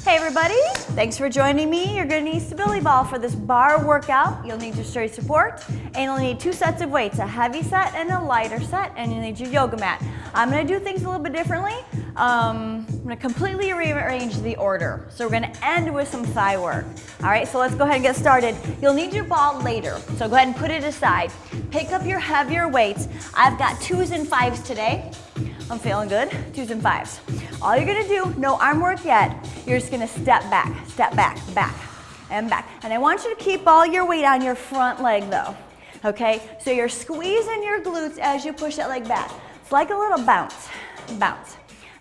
Hey everybody, thanks for joining me. You're gonna need stability ball for this bar workout. You'll need your straight support, and you'll need 2 sets of weights, a heavy set and a lighter set, and you'll need your yoga mat. I'm gonna do things a little bit differently. I'm gonna completely rearrange the order. So we're gonna end with some thigh work. All right, so let's go ahead and get started. You'll need your ball later, so go ahead and put it aside. Pick up your heavier weights. I've got 2s and 5s today. I'm feeling good, 2s and 5s. All you're gonna do, no arm work yet, you're just gonna step back, back, and back. And I want you to keep all your weight on your front leg though, okay? So you're squeezing your glutes as you push that leg back. It's like a little bounce, bounce,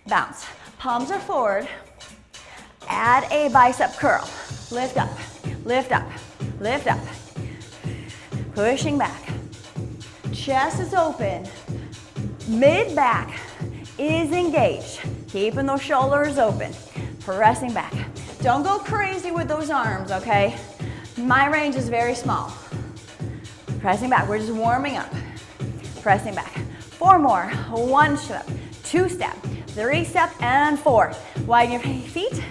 bounce. Palms are forward. Add a bicep curl. Lift up, lift up, lift up. Pushing back. Chest is open. Mid-back is engaged. Keeping those shoulders open. Pressing back. Don't go crazy with those arms, okay? My range is very small. Pressing back. We're just warming up. Pressing back. 4 more. 1 step, 2 step, 3 step, and 4. Widen your feet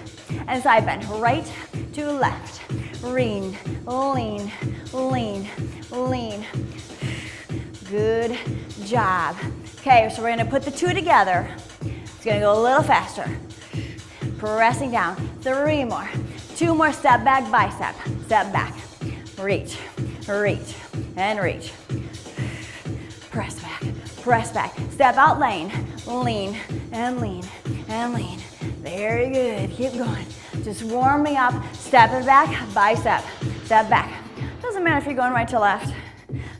and side bend. Right to left. Lean, lean, lean, lean. Good job. Okay, so we're gonna put the 2 together. It's gonna go a little faster. Pressing down. 3 more. 2 more. Step back, bicep. Step back. Reach, reach, and reach. Press back, press back. Step out, lean, lean, and lean, and lean. Very good. Keep going. Just warming up. Stepping back, bicep. Step back. Doesn't matter if you're going right to left.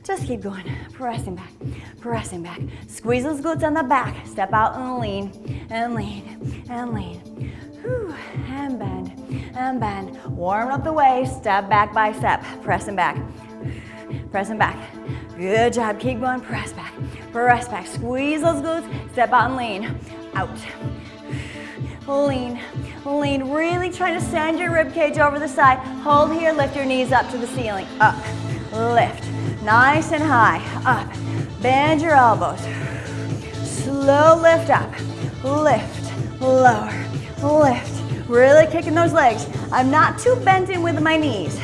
Just keep going. Pressing back, pressing back. Squeeze those glutes on the back. Step out and lean, and lean, and lean. Whew. And bend, and bend. Warm up the waist. Step back, bicep. Pressing back, pressing back. Good job. Keep going. Press back, press back. Squeeze those glutes. Step out and lean. Out. Lean, lean. Really trying to send your rib cage over the side. Hold here. Lift your knees up to the ceiling. Up. Lift. Nice and high. Up. Bend your elbows. Slow lift up. Lift. Lower. Lift. Really kicking those legs. I'm not too bent in with my knees.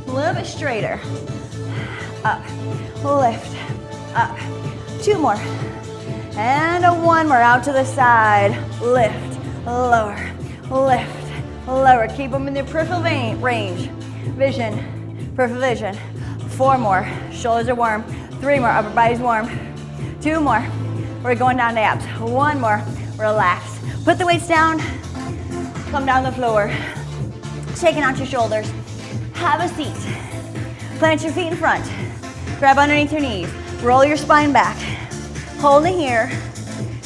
A little bit straighter. Up. Lift. Up. 2 more. And 1 more. Out to the side. Lift. Lower. Lift. Lower. Keep them in their peripheral range. Vision. Peripheral vision. 4 more. Shoulders are warm. 3 more. Upper body's warm. 2 more. We're going down to abs. 1 more. Relax. Put the weights down. Come down the floor. Shaking out your shoulders. Have a seat. Plant your feet in front. Grab underneath your knees. Roll your spine back. Hold it here.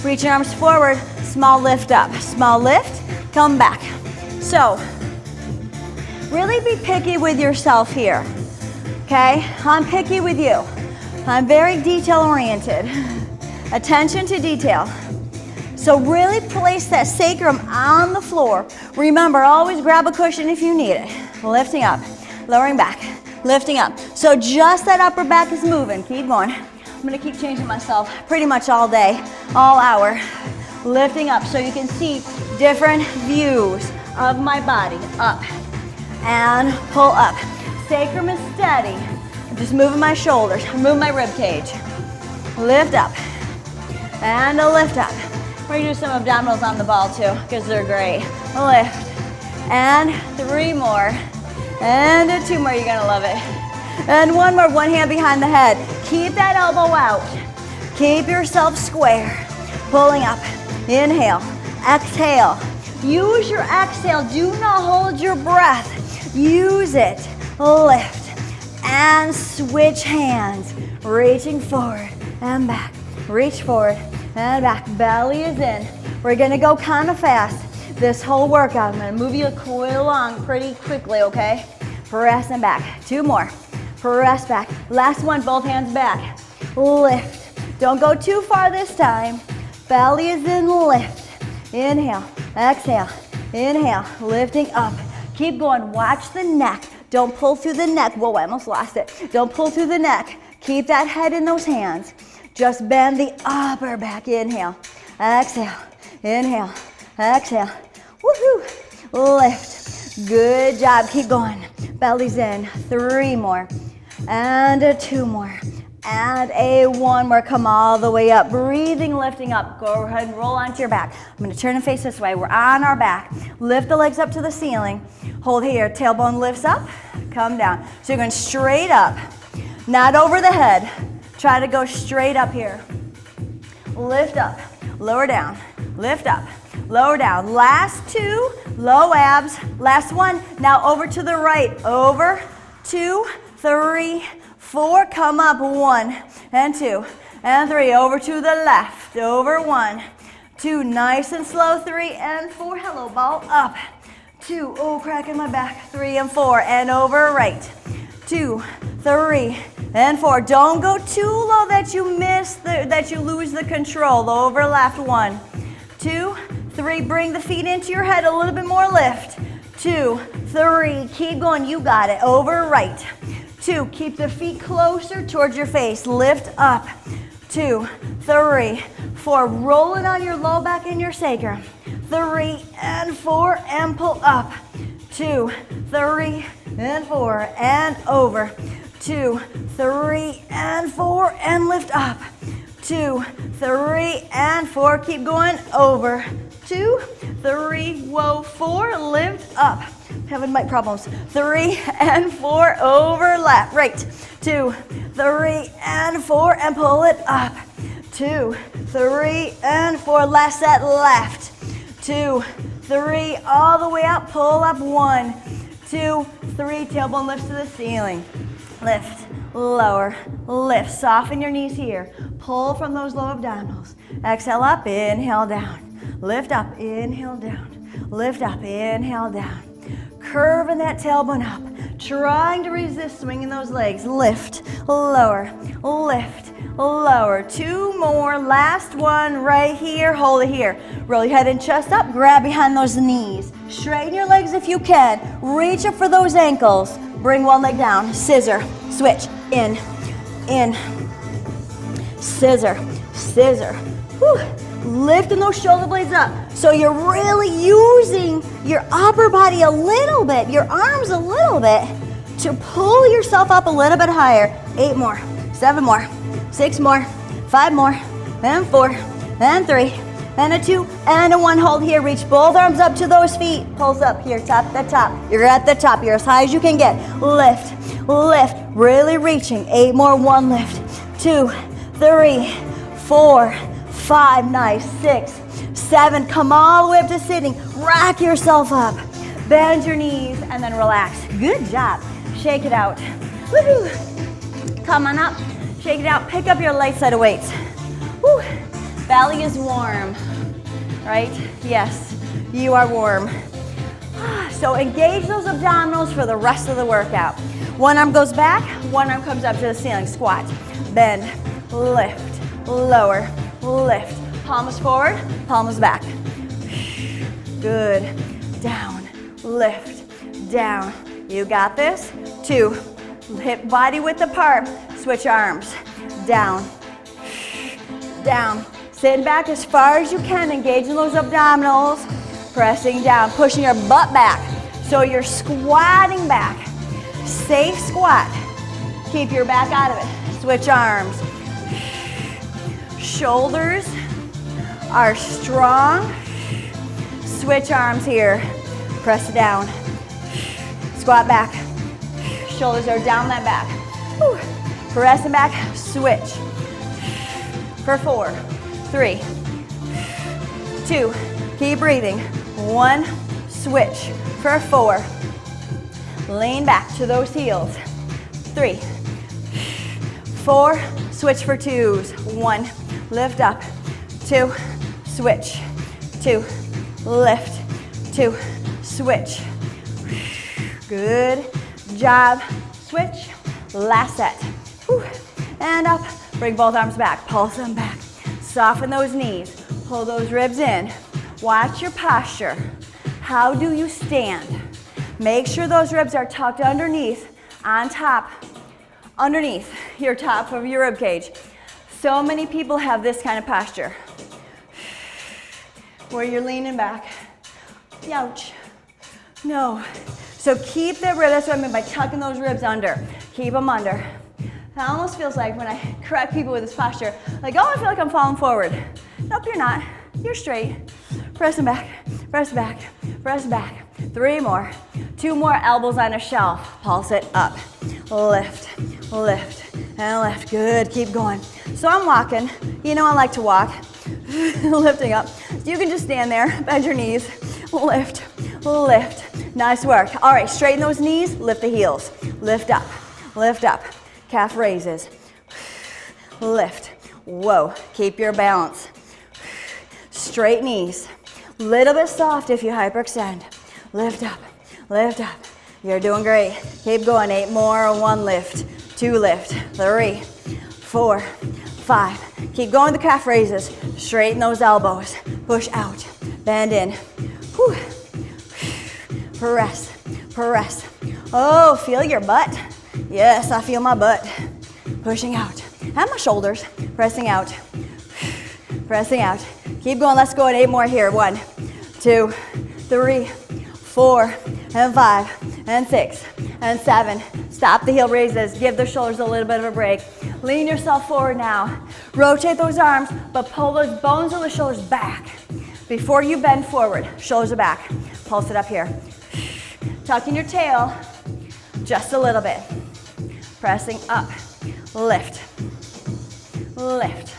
Reach your arms forward. Small lift up. Small lift. Come back. So, really be picky with yourself here. Okay? I'm picky with you. I'm very detail oriented. Attention to detail. So really place that sacrum on the floor. Remember, always grab a cushion if you need it. Lifting up, lowering back, lifting up. So just that upper back is moving. Keep going. I'm gonna keep changing myself pretty much all day, all hour. Lifting up so you can see different views of my body. Up and pull up. Sacrum is steady. I'm just moving my shoulders, move my rib cage. Lift up and a lift up. We're gonna do some abdominals on the ball too, because they're great. Lift, and 3 more, and 2 more, you're gonna love it. And 1 more, 1 hand behind the head. Keep that elbow out. Keep yourself square. Pulling up, inhale, exhale. Use your exhale, do not hold your breath. Use it, lift, and switch hands. Reaching forward and back, reach forward and back. Belly is in. We're gonna go kind of fast this whole workout. I'm gonna move you along pretty quickly, okay? Pressing back. 2 more. Press back. Last one, both hands back. Lift. Don't go too far this time. Belly is in, lift. Inhale, exhale, inhale, lifting up. Keep going, watch the neck. Don't pull through the neck. Whoa, I almost lost it. Don't pull through the neck. Keep that head in those hands. Just bend the upper back. Inhale, exhale, inhale, exhale. Woohoo! lift. Good job, keep going. Belly's in, 3 more, and a 2 more, and a 1 more. Come all the way up, breathing, lifting up. Go ahead and roll onto your back. I'm gonna turn and face this way. We're on our back. Lift the legs up to the ceiling. Hold here, tailbone lifts up, come down. So you're going straight up, not over the head. Try to go straight up here. Lift up, lower down, lift up, lower down. Last 2, low abs. Last 1, now over to the right. Over, 2, 3, 4, come up, 1, and 2, and 3. Over to the left, over, 1, 2, nice and slow, 3 and 4. Hello, ball, up. 2, oh, cracking my back, 3 and 4, and over right, 2, 3, and 4. Don't go too low that you miss, that you lose the control. Over left, 1, 2, 3, bring the feet into your head, a little bit more lift, 2, 3, keep going, you got it. Over right, 2, keep the feet closer towards your face, lift up, 2, 3, 4, roll it on your low back and your sacrum. 3 and 4, and pull up. 2, 3, and 4, and over. 2, 3, and 4, and lift up. 2, 3, and 4, keep going, over. 2, 3, whoa, 4, lift up. Having mic problems. 3 and 4, over, left, right. 2, 3, and 4, and pull it up. 2, 3, and 4, last set, left. 2, 3, all the way up, pull up, 1, 2, 3, tailbone lifts to the ceiling. Lift, lower, lift, soften your knees here. Pull from those low abdominals. Exhale up, inhale down. Lift up, inhale down. Lift up, inhale down. Curving that tailbone up. Trying to resist swinging those legs. Lift, lower, lift, lower. 2 more, last one right here. Hold it here. Roll your head and chest up, grab behind those knees. Straighten your legs if you can. Reach up for those ankles. Bring one leg down, scissor, switch, in, scissor, scissor. Whew. Lifting those shoulder blades up. So you're really using your upper body a little bit, your arms a little bit, to pull yourself up a little bit higher. 8 more, 7 more, 6 more, 5 more, and 4, and 3, and a 2, and a 1. Hold here, reach both arms up to those feet. Pulls up here, top to top. You're at the top, you're as high as you can get. Lift, lift, really reaching. 8 more, 1 lift. 2, 3, 4, 5, nice, 6, 7, come all the way up to sitting. Rack yourself up. Bend your knees and then relax. Good job. Shake it out. Woo-hoo. Come on up. Shake it out. Pick up your light set of weights. Woo. Belly is warm, right? Yes, you are warm. So engage those abdominals for the rest of the workout. One arm goes back, one arm comes up to the ceiling. Squat, bend, lift, lower, lift. Palms forward, palms back. Good. Down, lift, down. You got this. 2, hip body width apart. Switch arms. Down, down. Sit back as far as you can. Engaging those abdominals. Pressing down, pushing your butt back. So you're squatting back. Safe squat. Keep your back out of it. Switch arms. Shoulders are strong. Switch arms here. Press down. Squat back. Shoulders are down that back. Whew. Pressing back. Switch. For 4, 3, 2. Keep breathing. 1. Switch. For 4. Lean back to those heels. 3, 4. Switch for 2s. 1. Lift up. 2. Switch. 2. Lift. 2. Switch. Good job. Switch. Last set. Whew. And up. Bring both arms back. Pulse them back. Soften those knees. Pull those ribs in. Watch your posture. How do you stand? Make sure those ribs are tucked underneath, on top, underneath your top of your rib cage. So many people have this kind of posture where you're leaning back. Ouch. No. So keep the rib, that's what I mean by tucking those ribs under. Keep them under. That almost feels like when I correct people with this posture, like, oh, I feel like I'm falling forward. Nope, you're not. You're straight. Press them back, press back, press back. 3 more. 2 more, elbows on a shelf. Pulse it up. Lift, lift, and lift. Good, keep going. So I'm walking. You know I like to walk. Lifting up. You can just stand there, bend your knees, lift, lift. Nice work. All right, straighten those knees, lift the heels. Lift up, calf raises. Lift. Whoa, keep your balance. Straight knees. Little bit soft if you hyperextend. Lift up, lift up. You're doing great. Keep going. 8 more, 1 lift, 2 lift, 3, 4, 5. Keep going with the calf raises. Straighten those elbows. Push out, bend in. Whew. Press, press. Oh, feel your butt. Yes, I feel my butt. Pushing out. And my shoulders. Pressing out. Pressing out. Keep going. Let's go at 8 more here. 1, 2, 3, 4, and 5, and 6, and 7. Stop the heel raises. Give the shoulders a little bit of a break. Lean yourself forward now. Rotate those arms, but pull those bones of the shoulders back. Before you bend forward, shoulders are back. Pulse it up here. Tucking your tail just a little bit. Pressing up. Lift. Lift.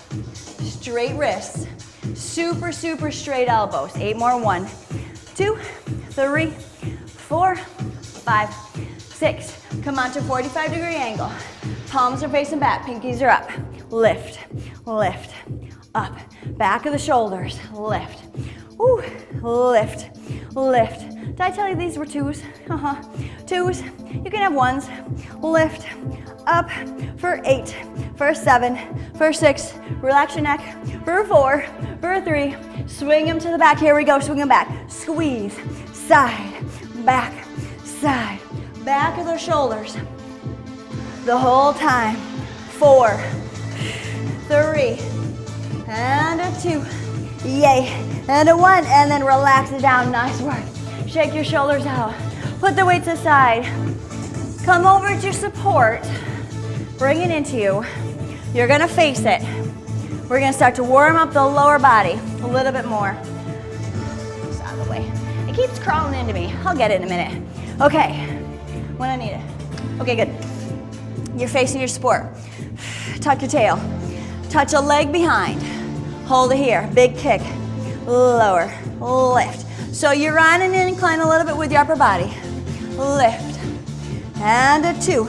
Straight wrists. Super, super straight elbows. 8 more. 1, 2, 3, 4, 5, 6. Come on to 45-degree angle. Palms are facing back. Pinkies are up. Lift. Lift. Up. Back of the shoulders. Lift. Ooh. Lift. Lift. Did I tell you these were 2s? 2s. You can have 1s. Lift. Up for 8. For 7. For 6. Relax your neck. For 4. For 3. Swing them to the back. Here we go. Swing them back. Squeeze. Side. Back. Side. Back of the shoulders. The whole time. 4. 3. And a 2. Yay. And a 1. And then relax it down. Nice work. Shake your shoulders out. Put the weights aside. Come over to your support. Bring it into you. You're gonna face it. We're gonna start to warm up the lower body a little bit more. It's out of the way. It keeps crawling into me. I'll get it in a minute. Okay, when I need it. Okay, good. You're facing your support. Tuck your tail. Touch a leg behind. Hold it here. Big kick. Lower. Lift. So you're on an incline a little bit with your upper body. Lift. And a 2.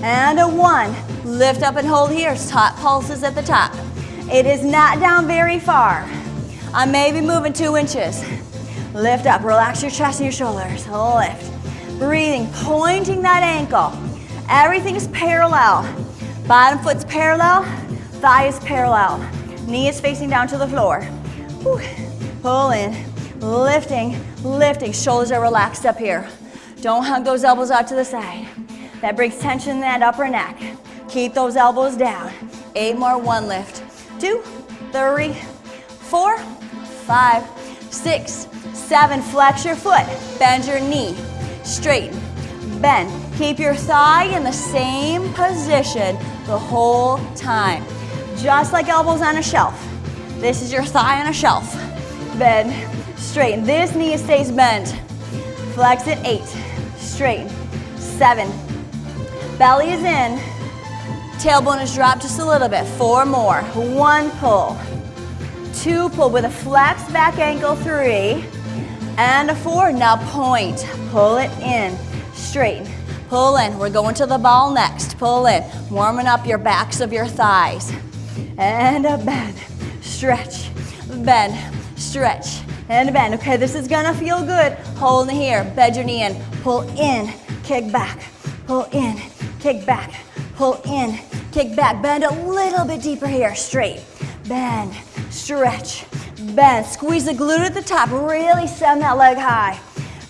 And a 1. Lift up and hold here. Top pulses at the top. It is not down very far. I may be moving 2 inches. Lift up. Relax your chest and your shoulders. Lift. Breathing. Pointing that ankle. Everything is parallel. Bottom foot's parallel. Thigh is parallel. Knee is facing down to the floor. Whew. Pull in. Lifting. Lifting. Shoulders are relaxed up here. Don't hug those elbows out to the side. That brings tension in that upper neck. Keep those elbows down. 8 more. 1 lift. 2, 3, 4, 5, 6, 7. Flex your foot. Bend your knee. Straighten. Bend. Keep your thigh in the same position the whole time. Just like elbows on a shelf. This is your thigh on a shelf. Bend. Straighten. This knee stays bent. Flex it. 8. Straighten. 7. Belly is in. Tailbone is dropped just a little bit. 4 more. 1 pull. 2 pull with a flexed back ankle. 3. And a 4. Now point. Pull it in. Straighten. Pull in. We're going to the ball next. Pull in. Warming up your backs of your thighs. And a bend. Stretch. Bend. Stretch. And a bend. Okay, this is gonna feel good. Hold in here. Bend your knee in. Pull in. Kick back. Pull in. Kick back. Pull in. Kick back. Bend a little bit deeper here. Straight. Bend. Stretch. Bend. Squeeze the glute at the top. Really send that leg high.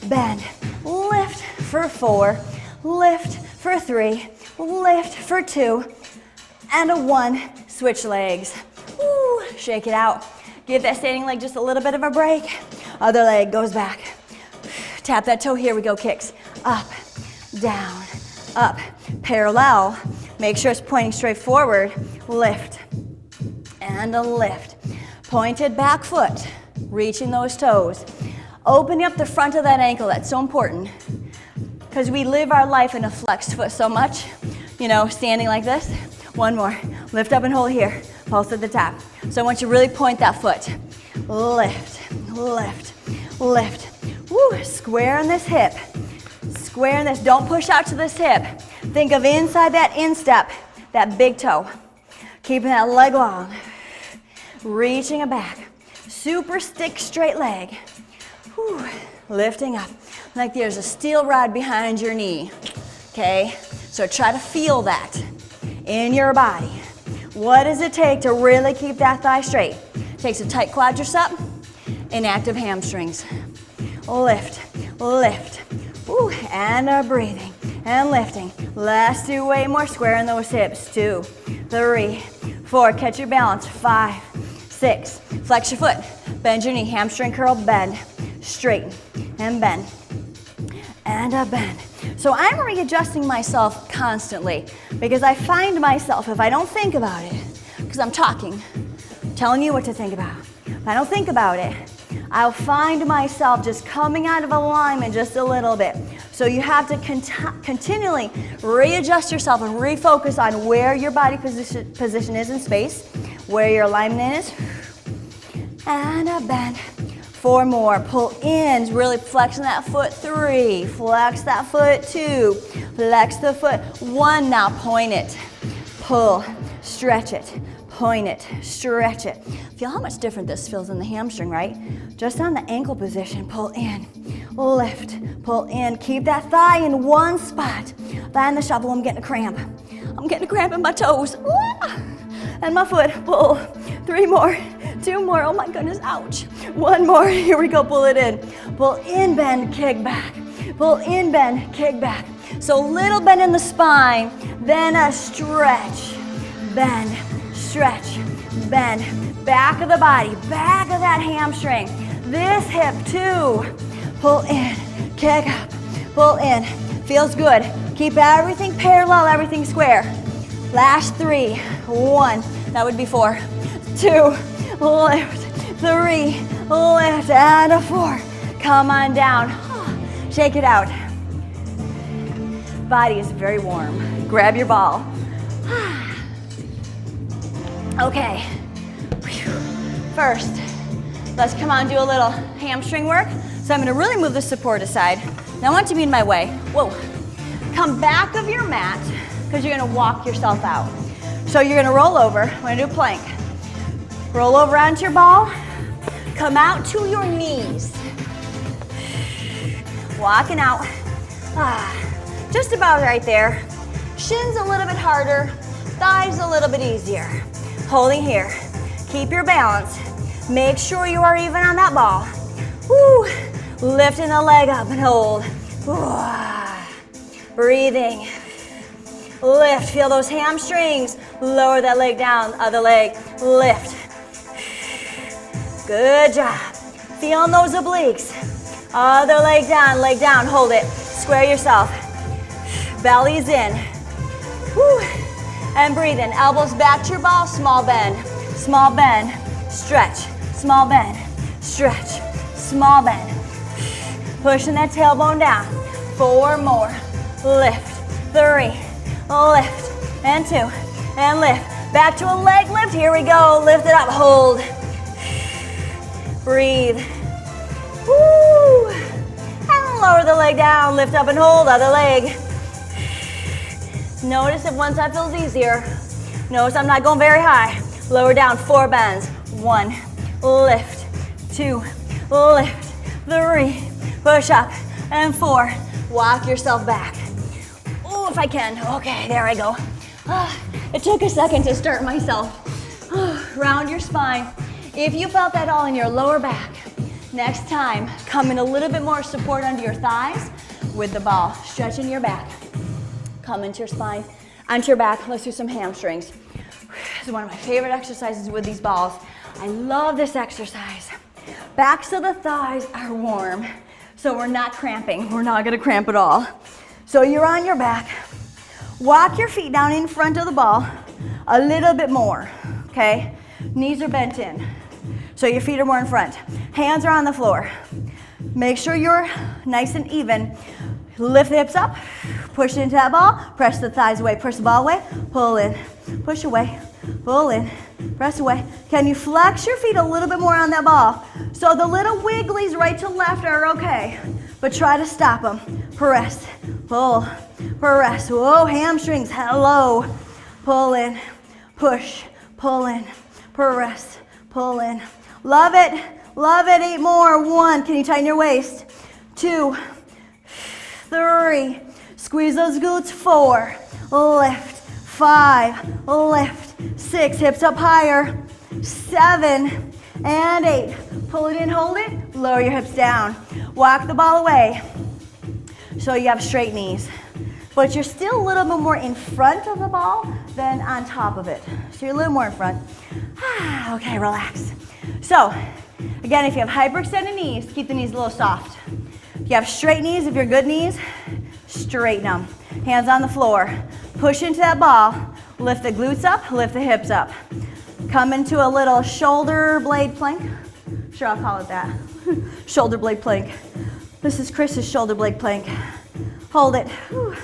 Bend. Lift for 4. Lift for 3. Lift for 2. And a 1. Switch legs. Woo. Shake it out. Give that standing leg just a little bit of a break. Other leg goes back. Tap that toe. Here we go, kicks. Up, down, up. Parallel. Make sure it's pointing straight forward. Lift, and a lift. Pointed back foot, reaching those toes. Opening up the front of that ankle, that's so important. Because we live our life in a flexed foot so much. You know, standing like this. One more. Lift up and hold here. Pulse at the top. So I want you to really point that foot. Lift, lift, lift. Woo, square in this hip. Square in this. Don't push out to this hip. Think of inside that instep, that big toe. Keeping that leg long. Reaching it back. Super stick straight leg. Whew. Lifting up like there's a steel rod behind your knee. Okay? So try to feel that in your body. What does it take to really keep that thigh straight? It takes a tight quadricep and active hamstrings. Lift, lift. Whew. And breathing and lifting. Let's do way more. Square in those hips. 2, 3, 4. Catch your balance. 5, 6. Flex your foot. Bend your knee. Hamstring curl. Bend. Straighten and bend. And a bend. So I'm readjusting myself constantly because I find myself, if I don't think about it, because I'm talking, telling you what to think about. If I don't think about it, I'll find myself just coming out of alignment just a little bit. So you have to continually readjust yourself and refocus on where your body position is in space, where your alignment is. And a bend. 4 more. Pull in, really flexing that foot. 3, flex that foot. 2, flex the foot. 1, now point it. Pull, stretch it. Point it, stretch it. Feel how much different this feels in the hamstring, right? Just on the ankle position, pull in, lift, pull in. Keep that thigh in one spot. Thigh in the shuffle, I'm getting a cramp. I'm getting a cramp in my toes. And my foot, pull. 3 more, 2 more, oh my goodness, ouch. 1 more, here we go, pull it in. Pull in, bend, kick back. Pull in, bend, kick back. So little bend in the spine, then a stretch, bend, stretch, bend, back of the body, back of that hamstring. This hip too. Pull in, kick up, pull in. Feels good. Keep everything parallel, everything square. Last 3, 1, that would be 4, 2, lift, 3, lift, and a 4. Come on down. Shake it out. Body is very warm. Grab your ball. Okay, first, let's come on, do a little hamstring work. So I'm gonna really move the support aside. Now I want you to be in my way. Whoa. Come back of your mat, because you're gonna walk yourself out. So you're gonna roll over, we're gonna do a plank. Roll over onto your ball, come out to your knees. Walking out, just about right there. Shins a little bit harder, thighs a little bit easier. Holding here. Keep your balance. Make sure you are even on that ball. Woo. Lifting the leg up and hold. Breathing. Lift. Feel those hamstrings. Lower that leg down. Other leg. Lift. Good job. Feeling those obliques. Other leg down. Hold it. Square yourself. Belly's in. Woo. And breathe in. Elbows back to your ball. Small bend. Small bend. Stretch. Small bend. Stretch. Small bend. Pushing that tailbone down. 4 more. Lift. 3. Lift. And 2. And lift. Back to a leg lift. Here we go. Lift it up. Hold. Breathe. Woo. And lower the leg down. Lift up and hold. Other leg. Notice if one side feels easier. Notice I'm not going very high. Lower down, 4 bends. 1, lift, 2, lift, 3, push up, and 4. Walk yourself back. Oh, if I can. Okay, there I go. It took a second to start myself. Round your spine. If you felt that all in your lower back, next time, come in a little bit more support under your thighs with the ball. Stretching your back. Come into your spine, onto your back. Let's do some hamstrings. This is one of my favorite exercises with these balls. I love this exercise. Backs of the thighs are warm. So we're not cramping. We're not gonna cramp at all. So you're on your back. Walk your feet down in front of the ball a little bit more, okay? Knees are bent in. So your feet are more in front. Hands are on the floor. Make sure you're nice and even. Lift the hips up, push into that ball, press the thighs away, push the ball away, pull in, push away, pull in, press away. Can you flex your feet a little bit more on that ball? So the little wigglies right to left are okay, but try to stop them. Press, pull, press. Whoa, hamstrings, hello. Pull in, push, pull in, press, pull in. Love it, love it. 8 more. 1, can you tighten your waist? 2, 3, squeeze those glutes. 4, lift. 5, lift. 6, hips up higher. 7 and 8. Pull it in, hold it, lower your hips down. Walk the ball away so you have straight knees. But you're still a little bit more in front of the ball than on top of it. So you're a little more in front. Okay, relax. So, again, if you have hyperextended knees, keep the knees a little soft. If you have straight knees, if you're good knees, straighten them. Hands on the floor. Push into that ball. Lift the glutes up, lift the hips up. Come into a little shoulder blade plank. Sure, I'll call it that. Shoulder blade plank. This is Chris's shoulder blade plank. Hold it. Whew.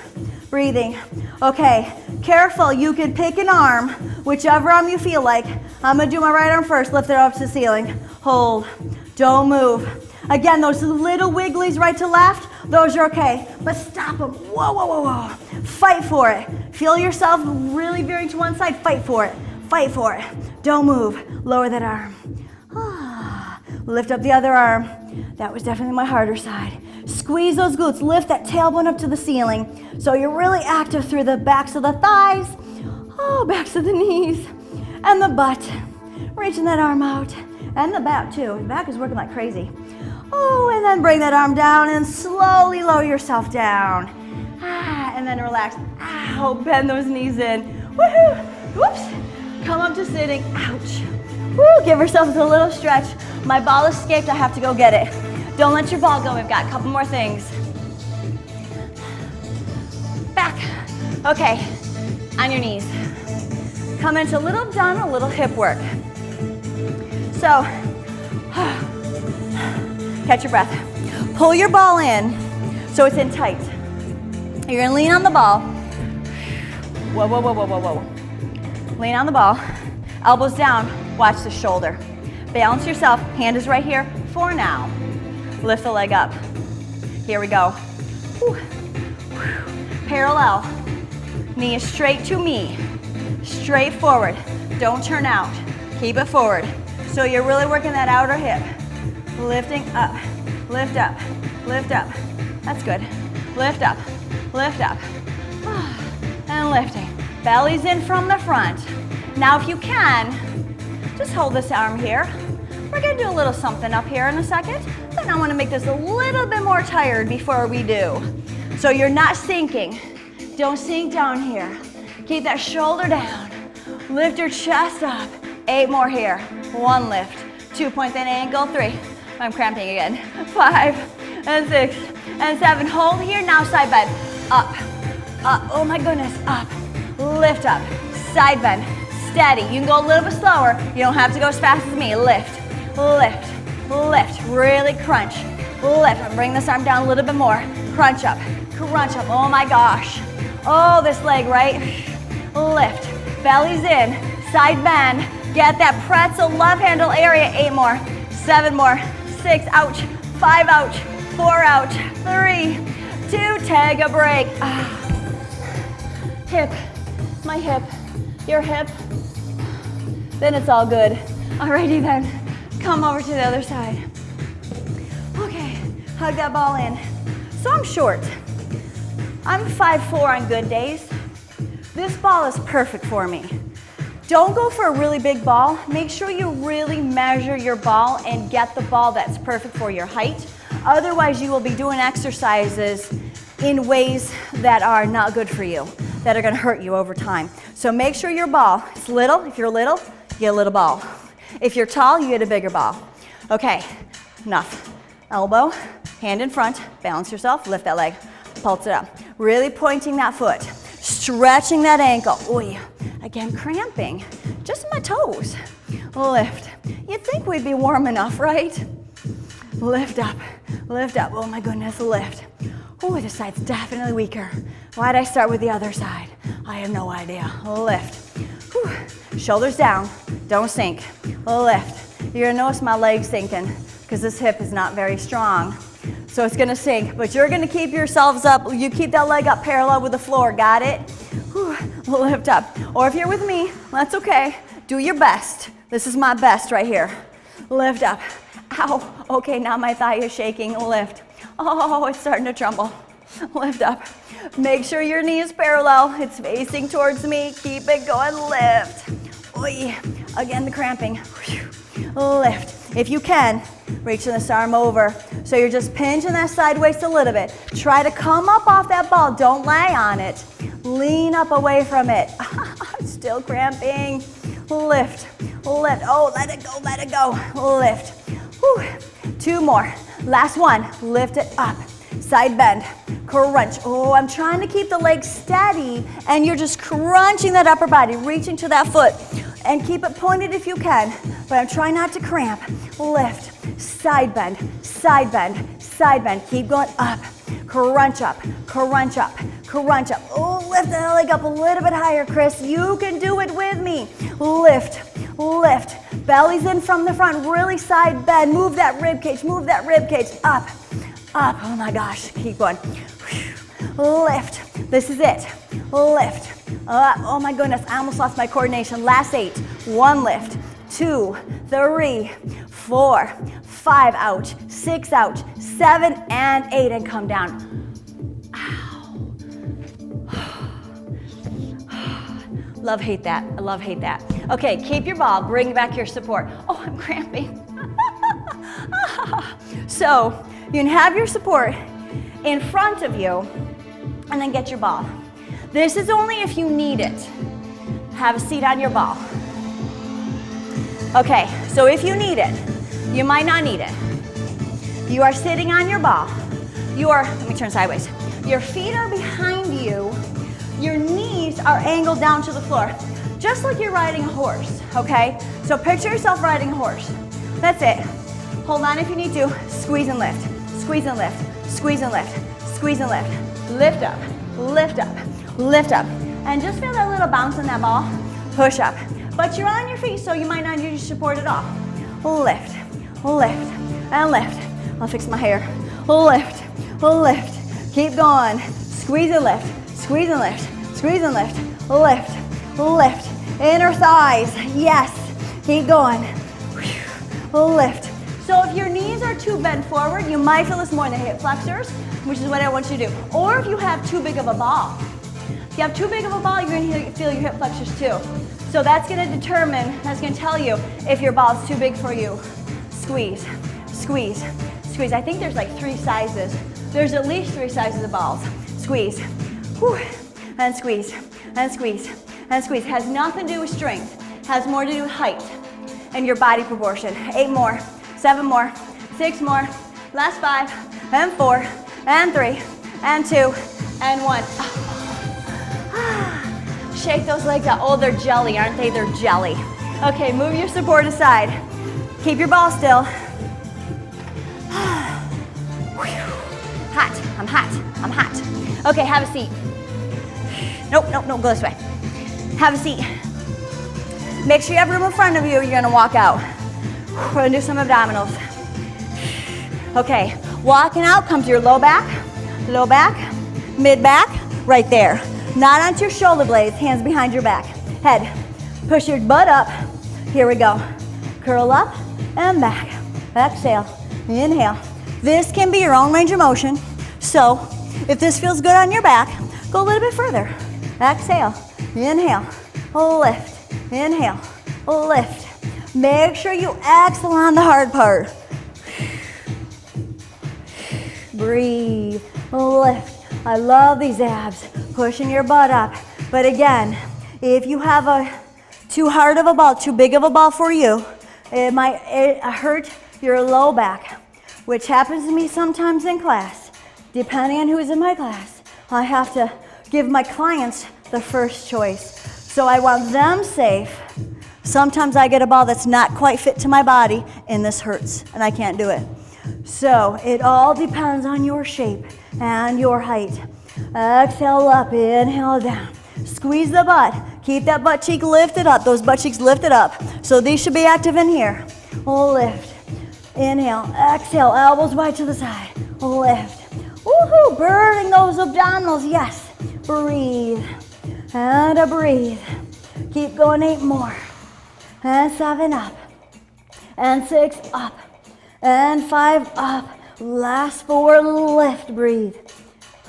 Breathing. Okay, careful. You can pick an arm, whichever arm you feel like. I'm gonna do my right arm first. Lift it up to the ceiling. Hold. Don't move. Again, those little wigglies right to left, those are okay, but stop them. Whoa, whoa, whoa, whoa. Fight for it. Feel yourself really veering to one side. Fight for it. Fight for it. Don't move. Lower that arm. Lift up the other arm. That was definitely my harder side. Squeeze those glutes. Lift that tailbone up to the ceiling. So you're really active through the backs of the thighs, backs of the knees, and the butt. Reaching that arm out. And the back too. The back is working like crazy. And then bring that arm down and slowly lower yourself down. And then relax. Bend those knees in. Woohoo! Whoops. Come up to sitting. Ouch. Woo, give yourself a little stretch. My ball escaped, I have to go get it. Don't let your ball go, we've got a couple more things. Back. Okay, on your knees. Come into a little down, a little hip work. So, catch your breath. Pull your ball in so it's in tight. You're gonna lean on the ball. Whoa, whoa, whoa, whoa, whoa, whoa. Lean on the ball, elbows down, watch the shoulder. Balance yourself, hand is right here for now. Lift the leg up. Here we go. Whew. Parallel. Knee is straight to me. Straight forward. Don't turn out. Keep it forward. So you're really working that outer hip. Lifting up. Lift up. Lift up. That's good. Lift up. Lift up. And lifting. Belly's in from the front. Now if you can, just hold this arm here. We're gonna do a little something up here in a second. Then I wanna make this a little bit more tired before we do. So you're not sinking. Don't sink down here. Keep that shoulder down. Lift your chest up. 8 more here. 1 lift. 2, point that ankle. 3. I'm cramping again. 5 and 6 and 7. Hold here. Now side bend. Up. Up. Oh my goodness. Up. Lift up. Side bend. Steady. You can go a little bit slower. You don't have to go as fast as me. Lift. Lift. Lift. Really crunch. Lift. And bring this arm down a little bit more. Crunch up. Crunch up. Oh my gosh. Oh, this leg, right? Lift. Belly's in. Side bend. Get that pretzel love handle area. 8 more. 7 more. 6. Ouch. 5. Ouch. 4. Ouch. 3. 2. Take a break. Hip. My hip. Your hip. Then it's all good. Alrighty then. Come over to the other side. Okay. Hug that ball in. So I'm short. I'm 5'4" on good days. This ball is perfect for me. Don't go for a really big ball. Make sure you really measure your ball and get the ball that's perfect for your height. Otherwise, you will be doing exercises in ways that are not good for you, that are gonna hurt you over time. So make sure your ball is little. If you're little, you get a little ball. If you're tall, you get a bigger ball. Okay, enough. Elbow, hand in front, balance yourself, lift that leg, pulse it up. Really pointing that foot, stretching that ankle. Oy, again, cramping, just my toes. Lift. You'd think we'd be warm enough, right? Lift up, oh my goodness, lift. Oh, this side's definitely weaker. Why'd I start with the other side? I have no idea. Lift. Whew. Shoulders down, don't sink. Lift. You're gonna notice my legs sinking because this hip is not very strong. So it's gonna sink, but you're gonna keep yourselves up. You keep that leg up parallel with the floor, got it? Whew. Lift up. Or if you're with me, that's okay. Do your best. This is my best right here. Lift up. Ow. Okay, now my thigh is shaking. Lift. Oh, it's starting to tremble. Lift up. Make sure your knee is parallel. It's facing towards me. Keep it going. Lift. Oy. Again, the cramping. Lift. If you can, reach this arm over. So you're just pinching that side waist a little bit. Try to come up off that ball. Don't lay on it. Lean up away from it. Still cramping. Lift. Lift. Oh, let it go. Let it go. Lift. Whew. 2 more. Last one. Lift it up. Side bend. Crunch. Oh, I'm trying to keep the legs steady, and you're just crunching that upper body, reaching to that foot, and keep it pointed if you can, but I'm trying not to cramp. Lift. Side bend. Side bend. Side bend. Keep going up. Crunch up. Crunch up. Crunch up. Oh, lift that leg up a little bit higher, Chris. You can do it with me. Lift. Lift. Belly's in from the front. Really side bend. Move that rib cage. Move that rib cage. Up. Up. Oh my gosh. Keep going. Lift. This is it. Lift. Oh my goodness. I almost lost my coordination. Last 8. 1 lift. 2, 3, 4, 5 out. 6 out. 7 and 8 and come down. Ow. Love, hate that. I love, hate that. Okay, keep your ball. Bring back your support. Oh, I'm cramping. So you can have your support in front of you and then get your ball. This is only if you need it. Have a seat on your ball. Okay, so if you need it, you might not need it. You are sitting on your ball. Let me turn sideways. Your feet are behind you. Your knees are angled down to the floor, just like you're riding a horse, okay? So picture yourself riding a horse. That's it. Hold on if you need to. Squeeze and lift. Squeeze and lift. Squeeze and lift. Squeeze and lift. Lift up. Lift up. Lift up. And just feel that little bounce on that ball. Push up. But you're on your feet, so you might not need your support at all. Lift. Lift. And lift. I'll fix my hair. Lift. Lift. Keep going. Squeeze and lift. Squeeze and lift. Squeeze and lift. Lift. Lift. Inner thighs. Yes. Keep going. Lift. So if your knees are too bent forward, you might feel this more in the hip flexors, which is what I want you to do. Or if you have too big of a ball. If you have too big of a ball, you're going to feel your hip flexors too. So that's going to tell you if your ball is too big for you. Squeeze, squeeze, squeeze. I think there's like 3 sizes. There's at least 3 sizes of balls. Squeeze, whew, and squeeze, and squeeze, and squeeze. Has nothing to do with strength. Has more to do with height and your body proportion. 8 more, 7 more, 6 more. Last 5, and 4, and 3, and 2, and 1. Shake those legs out. Oh, they're jelly, aren't they? They're jelly. Okay, move your support aside. Keep your ball still. Hot, I'm hot, I'm hot. Okay, have a seat. Nope, nope, nope, go this way. Have a seat. Make sure you have room in front of you. You're gonna walk out. We're gonna do some abdominals. Okay, walking out, come to your low back, mid back, right there. Not onto your shoulder blades, hands behind your back. Head, push your butt up. Here we go. Curl up and back. Exhale, inhale. This can be your own range of motion. So if this feels good on your back, go a little bit further. Exhale, inhale, lift, inhale, lift. Make sure you exhale on the hard part. Breathe, lift. I love these abs, pushing your butt up. But again, if you have a too hard of a ball, too big of a ball for you, it might hurt your low back. which happens to me sometimes in class. Depending on who's in my class, I have to give my clients the first choice. So I want them safe. Sometimes I get a ball that's not quite fit to my body, and this hurts, and I can't do it. So it all depends on your shape and your height. Exhale up, inhale down. Squeeze the butt. Keep that butt cheek lifted up. Those butt cheeks lifted up. So these should be active in here. Lift. Inhale. Exhale. Elbows wide to the side. Lift. Woohoo! Burning those abdominals. Yes. Breathe. And a breathe. Keep going. 8 more. And 7 up. And 6 up. And 5 up. Last 4. Lift. Breathe.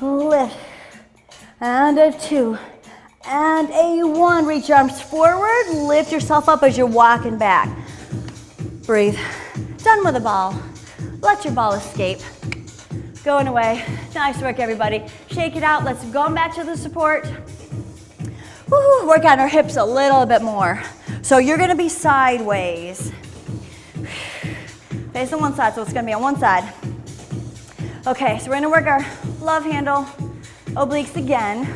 Lift. And a 2. And a 1. Reach your arms forward. Lift yourself up as you're walking back. Breathe. Done with the ball. Let your ball escape. Going away. Nice work, everybody. Shake it out. Let's go back to the support. Woo, work on our hips a little bit more. So you're going to be sideways. Face on one side, so it's going to be on one side. Okay, so we're going to work our love handle obliques again.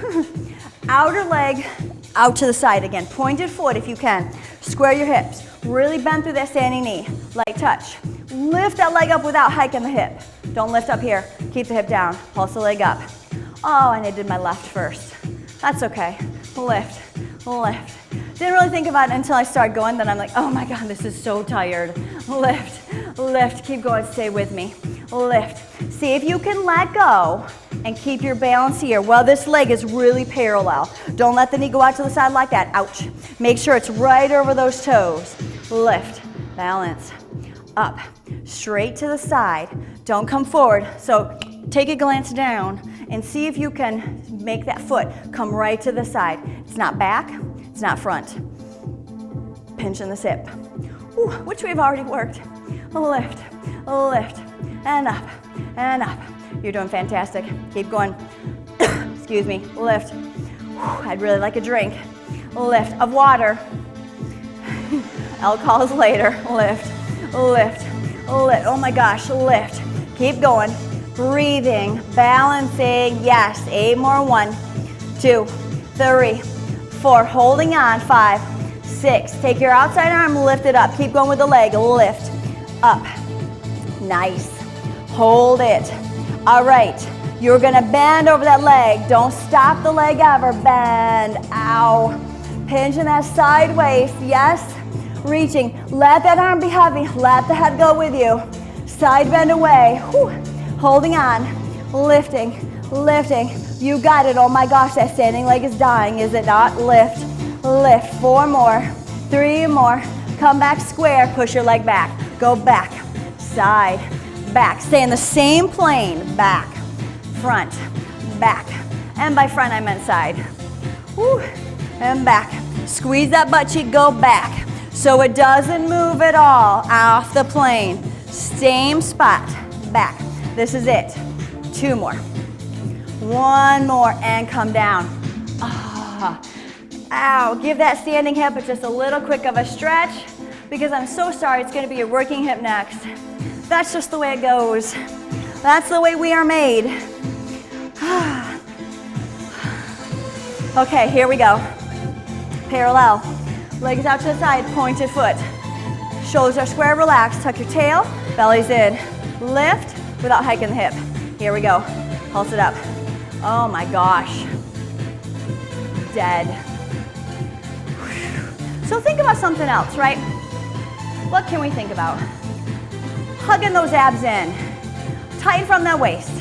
Outer leg out to the side again. Pointed foot if you can. Square your hips. Really bend through that standing knee. Light touch. Lift that leg up without hiking the hip. Don't lift up here. Keep the hip down. Pulse the leg up. Oh, and I did my left first. That's okay. Lift. Lift. Didn't really think about it until I started going. Then I'm like, oh my God, this is so tired. Lift. Lift. Keep going. Stay with me. Lift. See if you can let go and keep your balance here. Well, this leg is really parallel. Don't let the knee go out to the side like that. Ouch. Make sure it's right over those toes. Lift. Balance. Up. Straight to the side. Don't come forward. So take a glance down and see if you can make that foot come right to the side. It's not back. It's not front. Pinching this hip. Ooh, which we've already worked. Lift. Lift. And up. And up. You're doing fantastic. Keep going. Excuse me. Lift. I'd really like a drink. Lift of water. Alcohol's later. Lift. Lift. Lift. Oh my gosh. Lift. Keep going. Breathing. Balancing. Yes. 8 more. 1, 2, 3, 4. Holding on. 5, 6. Take your outside arm. Lift it up. Keep going with the leg. Lift. Up. Nice. Hold it. All right, you're gonna bend over that leg. Don't stop the leg ever. Bend. Ow. Pinching that sideways. Yes. Reaching. Let that arm be heavy. Let the head go with you. Side bend away. Whew. Holding on. Lifting. Lifting. You got it. Oh my gosh, that standing leg is dying, is it not? Lift. Lift. 4 more. 3 more. Come back square. Push your leg back. Go back. Side. Back. Stay in the same plane. Back, front, back. And by front, I meant side. Woo. And back. Squeeze that butt cheek, go back. So it doesn't move at all off the plane. Same spot. Back. This is it. 2 more. 1 more and come down. Ah. Ow. Give that standing hip just a little quick of a stretch because I'm so sorry, it's going to be a working hip next. That's just the way it goes. That's the way we are made. Okay, here we go. Parallel. Legs out to the side, pointed foot. Shoulders are square, relaxed. Tuck your tail, belly's in. Lift without hiking the hip. Here we go. Pulse it up. Oh my gosh. Dead. So think about something else, right? What can we think about? Hugging those abs in. Tighten from that waist.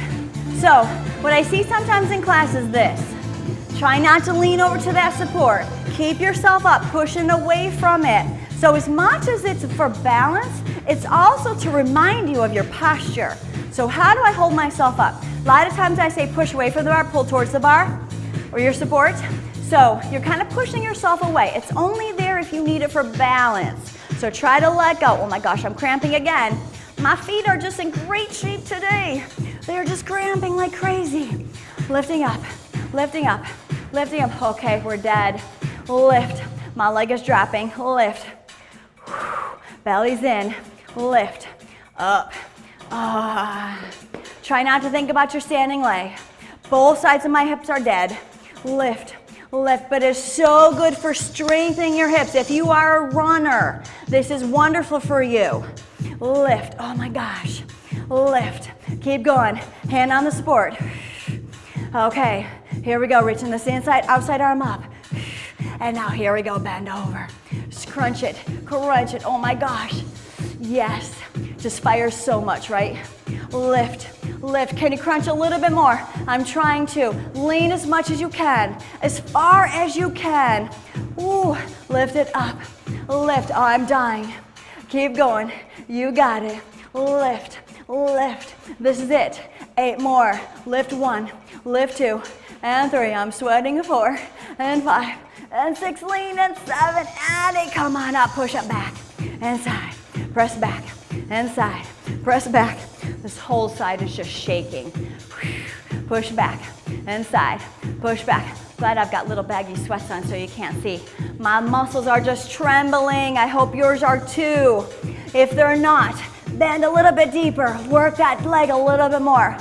So what I see sometimes in class is this. Try not to lean over to that support. Keep yourself up, pushing away from it. So as much as it's for balance, it's also to remind you of your posture. So how do I hold myself up? A lot of times I say push away from the bar, pull towards the bar or your support. So you're kind of pushing yourself away. It's only there if you need it for balance. So try to let go. Oh my gosh, I'm cramping again. My feet are just in great shape today. They're just cramping like crazy. Lifting up, lifting up, lifting up. Okay, we're dead. Lift. My leg is dropping. Lift. Belly's in. Lift. Up. Try not to think about your standing leg. Both sides of my hips are dead. Lift, lift, but it's so good for strengthening your hips. If you are a runner, this is wonderful for you. Lift, oh my gosh. Lift, keep going. Hand on the support. Okay, here we go. Reaching this inside, outside arm up. And now here we go, bend over. Crunch it, oh my gosh. Yes, just fires so much, right? Lift, lift. Can you crunch a little bit more? I'm trying to. Lean as much as you can, as far as you can. Ooh, lift it up. Lift, oh, I'm dying. Keep going, you got it. Lift, lift. This is it. 8 more. Lift 1, lift 2, and 3. I'm sweating. 4, and 5, and 6. Lean, and 7, and 8. Come on up. Push up back, and side. Press back, and side. Press back. This whole side is just shaking. Push back, and side. Push back. Glad I've got little baggy sweats on so you can't see. My muscles are just trembling. I hope yours are too. If they're not, bend a little bit deeper. Work that leg a little bit more.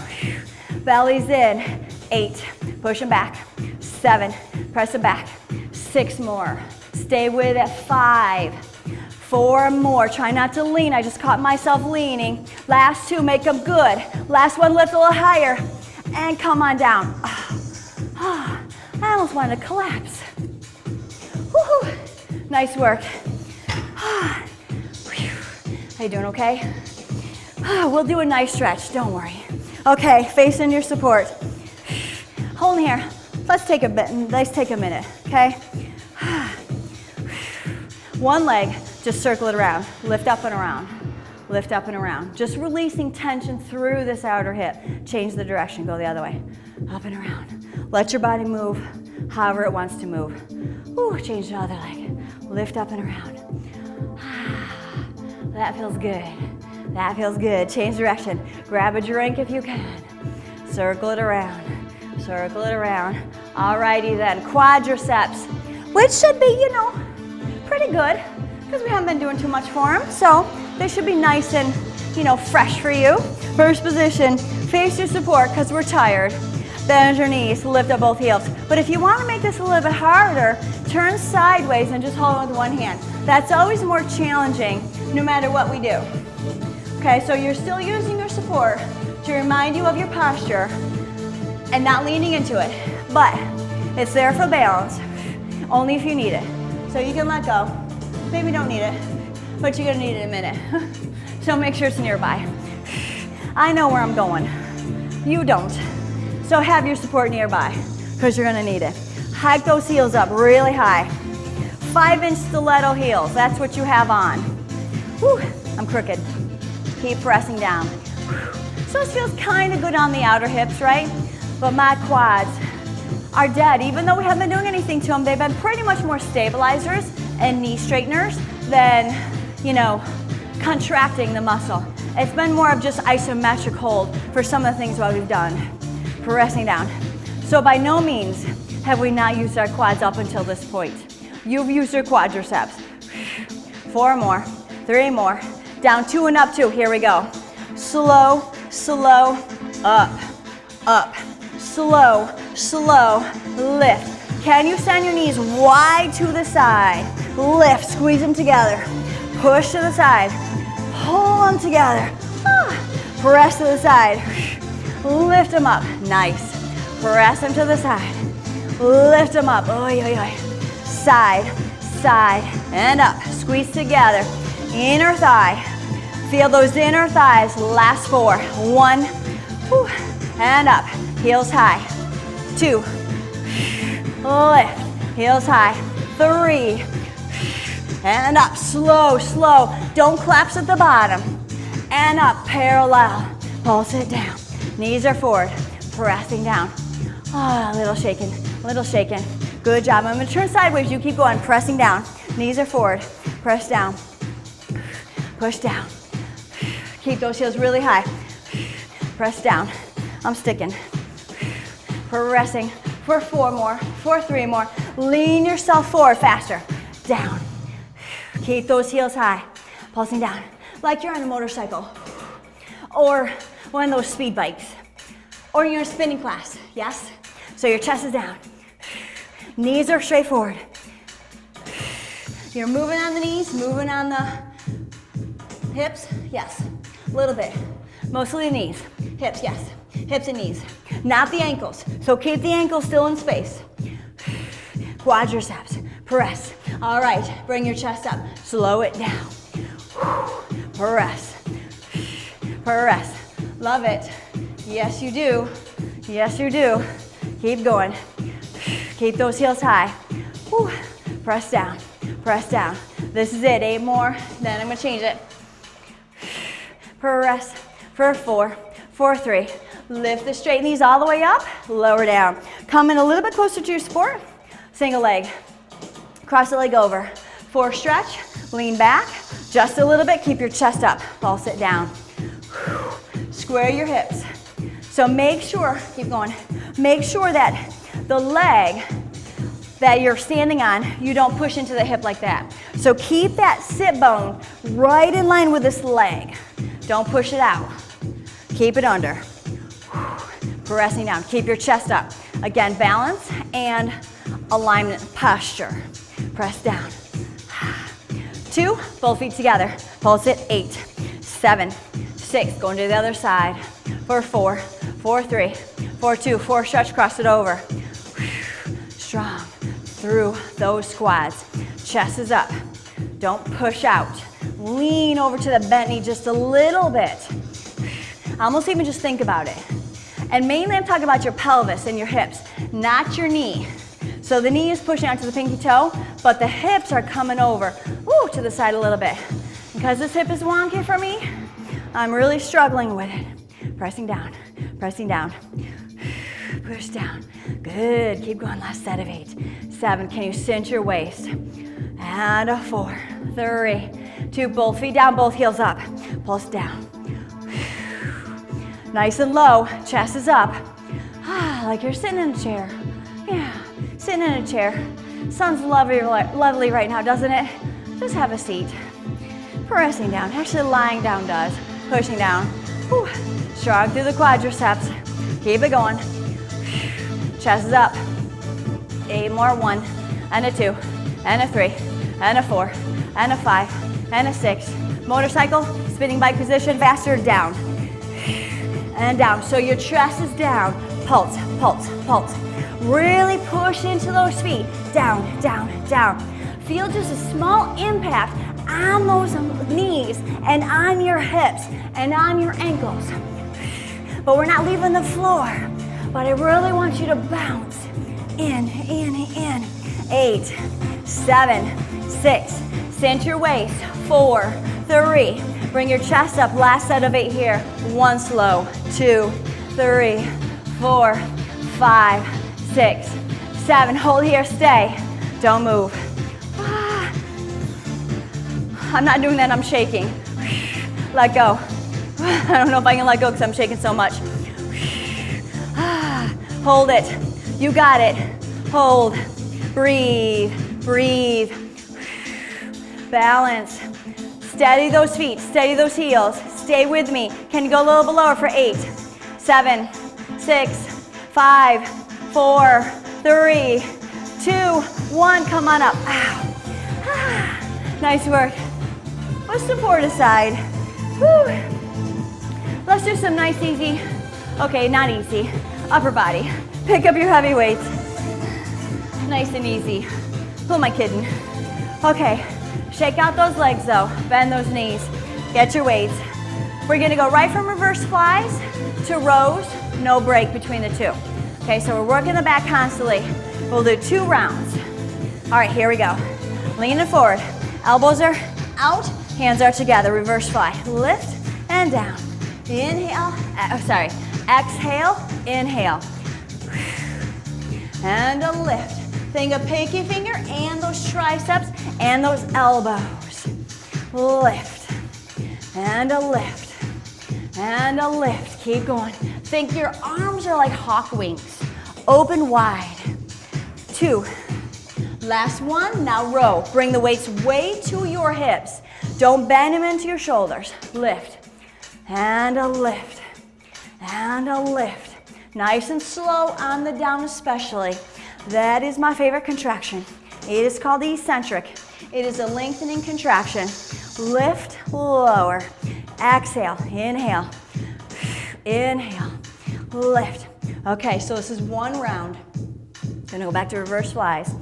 Belly's in. 8. Push them back. 7. Press them back. 6 more. Stay with it. 5. 4 more. Try not to lean. I just caught myself leaning. Last 2. Make them good. Last one. Lift a little higher. And come on down. I almost wanted to collapse. Woo-hoo. Nice work. How you doing, okay? We'll do a nice stretch, don't worry. Okay, facing your support. Hold here. Let's take a minute, okay? One leg, just circle it around. Lift up and around. Lift up and around. Just releasing tension through this outer hip. Change the direction, go the other way. Up and around. Let your body move however it wants to move. Ooh, change the other leg. Lift up and around. That feels good. That feels good. Change direction. Grab a drink if you can. Circle it around. Circle it around. Alrighty then. Quadriceps, which should be, you know, pretty good because we haven't been doing too much for them. So they should be nice and, you know, fresh for you. First position, face your support because we're tired. Bend your knees, lift up both heels. But if you want to make this a little bit harder, turn sideways and just hold on with one hand. That's always more challenging no matter what we do. Okay, so you're still using your support to remind you of your posture and not leaning into it. But it's there for balance, only if you need it. So you can let go. Maybe don't need it, but you're gonna need it in a minute. So make sure it's nearby. I know where I'm going. You don't. So have your support nearby, because you're gonna need it. Hike those heels up really high. 5-inch stiletto heels, that's what you have on. Whew, I'm crooked. Keep pressing down. So this feels kind of good on the outer hips, right? But my quads are dead. Even though we haven't been doing anything to them, they've been pretty much more stabilizers and knee straighteners than, you know, contracting the muscle. It's been more of just isometric hold for some of the things that we've done. Pressing down. So by no means have we not used our quads up until this point. You've used your quadriceps. 4 more, 3 more, down 2 and up 2, here we go. Slow, slow, up, up, slow, slow, lift. Can you send your knees wide to the side? Lift, squeeze them together. Push to the side, pull them together. Press to the side. Lift them up. Nice. Press them to the side. Lift them up. Oy, oy, oy. Side, side, and up. Squeeze together. Inner thigh. Feel those inner thighs. Last 4. 1. Whew, and up. Heels high. 2. Lift. Heels high. 3. And up. Slow, slow. Don't collapse at the bottom. And up. Parallel. Pulse it down. Knees are forward, pressing down. Oh, a little shaking, little shaking. Good job. I'm gonna turn sideways. You keep going, pressing down. Knees are forward, press down. Push down. Keep those heels really high. Press down. I'm sticking. Pressing for 4 more, for 3 more. Lean yourself forward faster. Down. Keep those heels high. Pulsing down like you're on a motorcycle. or one of those speed bikes, or you're in a spinning class, yes? So your chest is down, knees are straight forward. You're moving on the knees, moving on the hips, yes, a little bit. Mostly the knees, hips, yes, hips and knees, not the ankles. So keep the ankles still in space. Quadriceps, press. All right, bring your chest up, slow it down. Press, press, love it. Yes, you do, yes, you do. Keep going, keep those heels high. Whew. Press down, press down. This is it, 8 more, then I'm gonna change it. Press for 4, for 3. Lift the straight knees all the way up, lower down. Come in a little bit closer to your support. Single leg, cross the leg over. 4 stretch, lean back, just a little bit, keep your chest up. Pulse it down. Square your hips. So make sure, keep going, make sure that the leg that you're standing on, you don't push into the hip like that. So keep that sit bone right in line with this leg. Don't push it out. Keep it under. Pressing down. Keep your chest up. Again, balance and alignment posture. Press down. 2, both feet together. Pulse it. 8, 7, 6. Going to the other side. For 4, for 3, for 2, 4 stretch, cross it over. Strong through those squats. Chest is up. Don't push out. Lean over to the bent knee just a little bit. Almost even just think about it. And mainly I'm talking about your pelvis and your hips, not your knee. So the knee is pushing out to the pinky toe, but the hips are coming over to the side a little bit. Because this hip is wonky for me, I'm really struggling with it. Pressing down, push down. Good, keep going, last set of 8. 7, can you cinch your waist? And a 4, 3, 2, both feet down, both heels up. Pulse down. Nice and low, chest is up. Like you're sitting in a chair. Yeah, sitting in a chair. Sun's lovely right now, doesn't it? Just have a seat. Pressing down, actually lying down does. Pushing down. Whew. Strong through the quadriceps. Keep it going. Chest is up. 8 more, 1, and a 2, and a 3, and a 4, and a 5, and a 6. Motorcycle, spinning bike position, faster, down. And down, so your chest is down. Pulse, pulse, pulse. Really push into those feet. Down, down, down. Feel just a small impact on those knees and on your hips and on your ankles. But we're not leaving the floor. But I really want you to bounce. In. 8, 7, 6. Cinch your waist. 4, 3. Bring your chest up. Last set of 8 here. 1 slow. 2, 3, 4, 5, 6, 7. Hold here. Stay. Don't move. I'm not doing that. I'm shaking. Let go. I don't know if I can let go because I'm shaking so much. Hold it. You got it. Hold. Breathe. Breathe. Balance. Steady those feet. Steady those heels. Stay with me. Can you go a little bit lower for 8, 7, 6, 5, 4, 3, 2, 1. Come on up. Nice work. Let's support aside. Woo. Let's do some nice, easy, okay, not easy, upper body. Pick up your heavy weights. Nice and easy. Who am I kidding? Okay, shake out those legs though. Bend those knees. Get your weights. We're gonna go right from reverse flies to rows, no break between the two. Okay, so we're working the back constantly. We'll do 2 rounds. All right, here we go. Leaning forward. Elbows are out, hands are together. Reverse fly. Lift and down. Inhale, exhale, inhale. And a lift. Think of pinky finger and those triceps and those elbows. Lift. And a lift. And a lift. Keep going. Think your arms are like hawk wings. Open wide. 2. Last one. Now row. Bring the weights way to your hips. Don't bend them into your shoulders. Lift. and a lift, and a lift. Nice and slow on the down especially. That is my favorite contraction. It is called the eccentric. It is a lengthening contraction. Lift, lower. Exhale, inhale, inhale, lift. Okay, so this is one round. Gonna go back to reverse flies.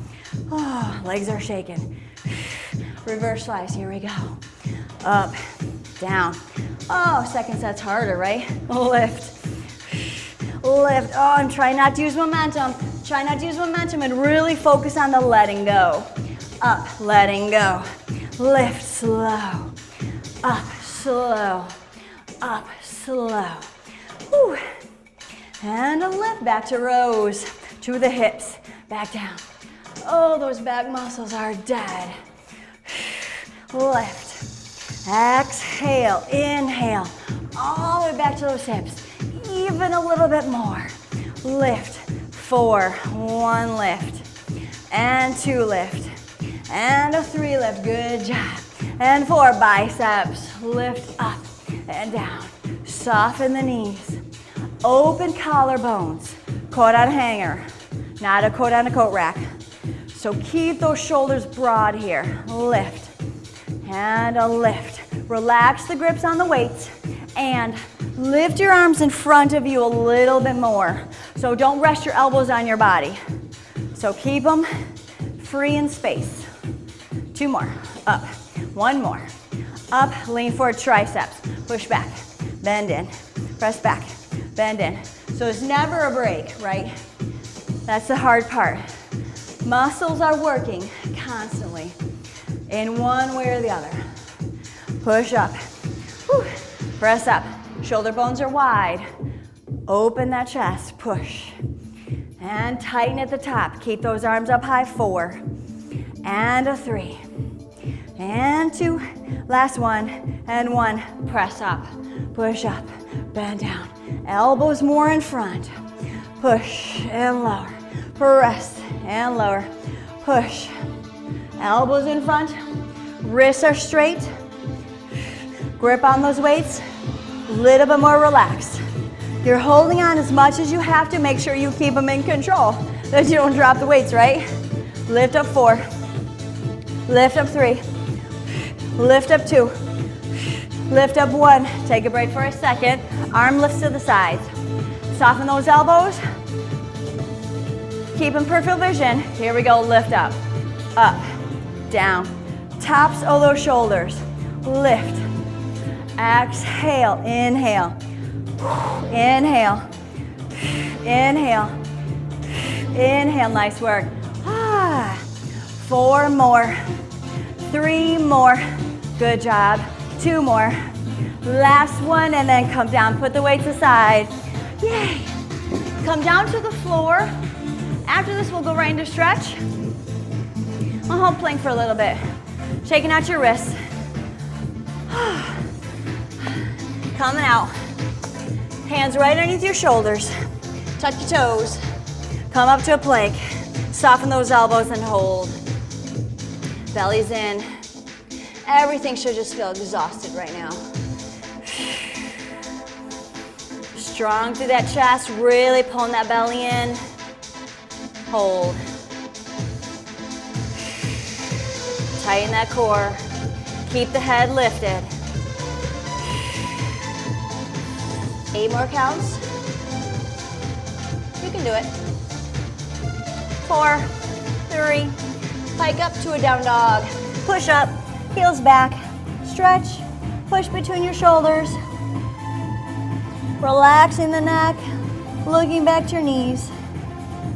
Oh, legs are shaking. Reverse flies, here we go. Up, down. Oh, second set's harder, right? Lift, lift. Oh, I'm trying not to use momentum. Try not to use momentum and really focus on the letting go. Up, letting go. Lift, slow. Up, slow. Up, slow. Whew. And a lift back to rows. To the hips. Back down. Oh, those back muscles are dead. Lift. Exhale. Inhale. All the way back to those hips. Even a little bit more. Lift. 4. 1 lift. And 2 lift. And a 3 lift. Good job. And 4 biceps. Lift up and down. Soften the knees. Open collarbones. Coat on a hanger. Not a coat on a coat rack. So keep those shoulders broad here. Lift. And a lift. Relax the grips on the weights. And lift your arms in front of you a little bit more. So don't rest your elbows on your body. So keep them free in space. 2 more. Up. 1 more. Up. Lean forward triceps. Push back. Bend in. Press back. Bend in. So it's never a break, right? That's the hard part. Muscles are working constantly in one way or the other. Push up. Whew. Press up. Shoulder bones are wide. Open that chest. Push. And tighten at the top. Keep those arms up high. 4. And a 3. And 2. Last 1. And 1. Press up. Push up. Bend down. Elbows more in front. Push and lower. Press and lower. Push. Elbows in front. Wrists are straight. Grip on those weights. A little bit more relaxed. You're holding on as much as you have to. Make sure you keep them in control, that you don't drop the weights, right? Lift up 4. Lift up 3. Lift up 2. Lift up 1. Take a break for a second. Arm lifts to the sides. Soften those elbows. Keep in peripheral vision. Here we go. Lift up. Up. Down. Tops of those shoulders. Lift. Exhale. Inhale. Inhale. Inhale. Inhale. Nice work. 4 more. 3 more. Good job. 2 more. Last one, and then come down. Put the weights aside. Yay. Come down to the floor. After this, we'll go right into stretch. I'll hold plank for a little bit. Shaking out your wrists. Coming out. Hands right underneath your shoulders. Touch your toes. Come up to a plank. Soften those elbows and hold. Belly's in. Everything should just feel exhausted right now. Strong through that chest, really pulling that belly in. Hold. Tighten that core. Keep the head lifted. 8 more counts. You can do it. 4, 3, hike up to a down dog. Push up, heels back, stretch, push between your shoulders. Relaxing the neck, looking back to your knees,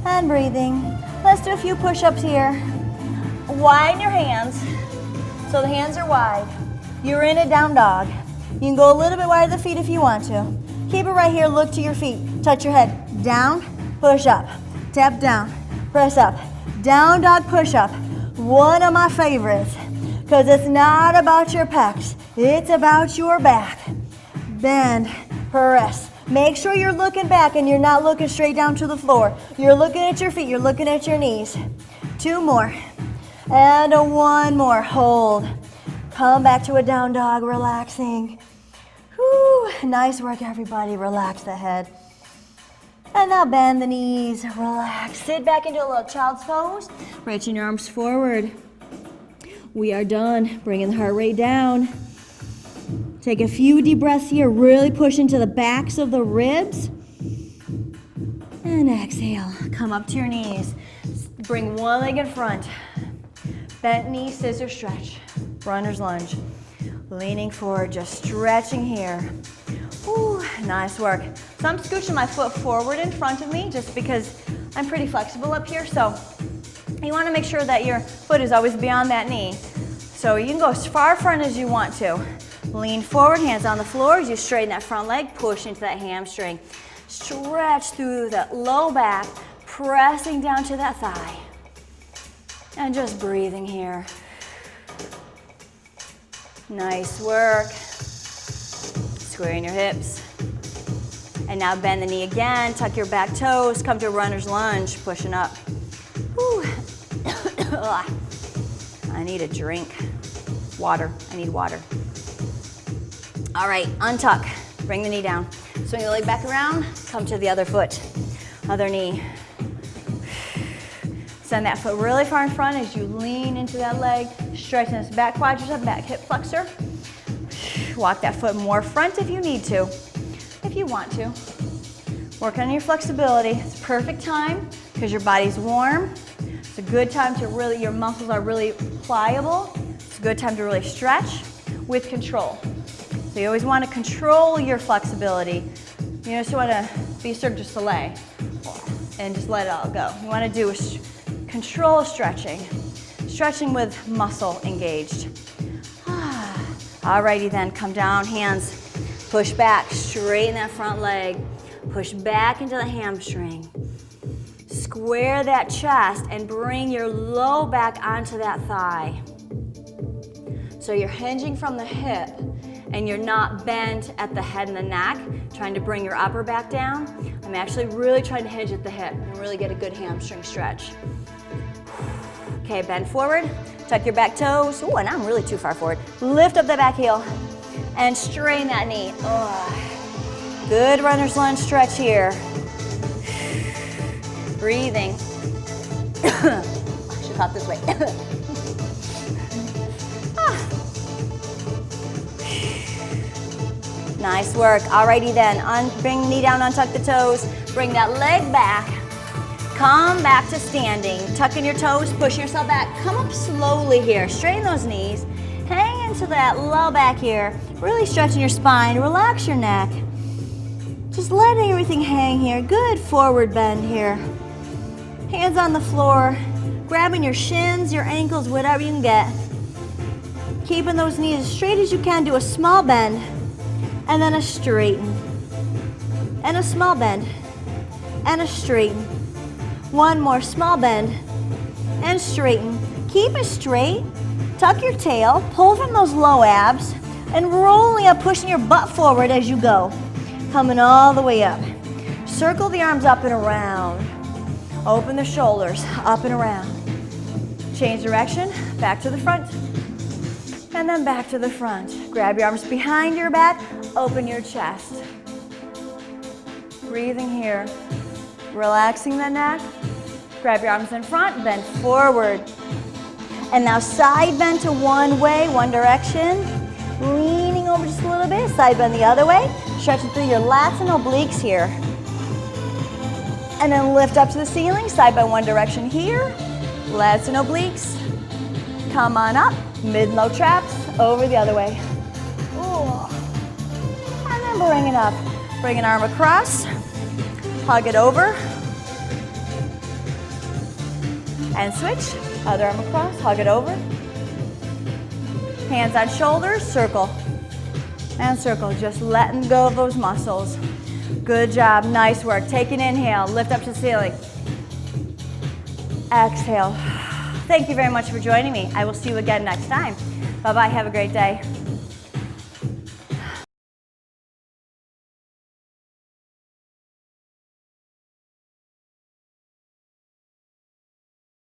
and breathing. Let's do a few push-ups here. Widen your hands, so the hands are wide. You're in a down dog. You can go a little bit wider the feet if you want to. Keep it right here, look to your feet. Touch your head, down, push up, tap down, press up. Down dog push-up, one of my favorites, because it's not about your pecs, it's about your back. Bend, press. Make sure you're looking back and you're not looking straight down to the floor. You're looking at your feet, you're looking at your knees. 2 more, and 1 more, hold. Come back to a down dog, relaxing. Whew, nice work, everybody. Relax the head. And now bend the knees, relax. Sit back into a little child's pose. Reaching your arms forward. We are done. Bringing the heart rate down. Take a few deep breaths here. Really push into the backs of the ribs. And exhale. Come up to your knees. Bring one leg in front. Bent knee, scissor stretch. Runner's lunge. Leaning forward, just stretching here. Ooh, nice work. So I'm scooching my foot forward in front of me just because I'm pretty flexible up here. So you want to make sure that your foot is always beyond that knee. So you can go as far front as you want to. Lean forward, hands on the floor as you straighten that front leg, push into that hamstring. Stretch through that low back, pressing down to that thigh. And just breathing here. Nice work. Squaring your hips. And now bend the knee again, tuck your back toes, come to a runner's lunge, pushing up. Whew. I need a drink. Water, I need water. All right, untuck, bring the knee down. Swing the leg back around, come to the other foot, other knee. Send that foot really far in front as you lean into that leg, stretching this back quadricep, back hip flexor. Walk that foot more front if you need to, if you want to. Work on your flexibility. It's a perfect time because your body's warm. It's a good time to really, your muscles are really pliable. It's a good time to really stretch with control. So you always want to control your flexibility. You just want to be Cirque du Soleil and just let it all go. You want to do control stretching. Stretching with muscle engaged. Alrighty then, come down, hands, push back, straighten that front leg, push back into the hamstring. Square that chest and bring your low back onto that thigh. So you're hinging from the hip and you're not bent at the head and the neck, trying to bring your upper back down. I'm actually really trying to hinge at the hip and really get a good hamstring stretch. Okay, bend forward. Tuck your back toes. Oh, and I'm really too far forward. Lift up the back heel and straighten that knee. Oh, good runner's lunge stretch here. Breathing. I should hop this way. Nice work. Alrighty then. Bring the knee down, untuck the toes. Bring that leg back. Come back to standing. Tucking your toes, pushing yourself back. Come up slowly here. Straighten those knees. Hang into that low back here. Really stretching your spine. Relax your neck. Just letting everything hang here. Good forward bend here. Hands on the floor. Grabbing your shins, your ankles, whatever you can get. Keeping those knees as straight as you can. Do a small bend. And then a straighten. And a small bend. And a straighten. One more small bend and straighten. Keep it straight. Tuck your tail. Pull from those low abs and rolling up, pushing your butt forward as you go. Coming all the way up. Circle the arms up and around. Open the shoulders up and around. Change direction. Back to the front. And then back to the front. Grab your arms behind your back. Open your chest. Breathing here. Relaxing the neck. Grab your arms in front, bend forward. And now side bend to one way, one direction. Leaning over just a little bit, side bend the other way. Stretching through your lats and obliques here. And then lift up to the ceiling, side bend one direction here. Lats and obliques. Come on up, mid-low traps, over the other way. Ooh. And then bring it up. Bring an arm across. Hug it over. And switch. Other arm across, hug it over. Hands on shoulders, circle. And circle, just letting go of those muscles. Good job, nice work. Take an inhale, lift up to the ceiling. Exhale. Thank you very much for joining me. I will see you again next time. Bye-bye, have a great day.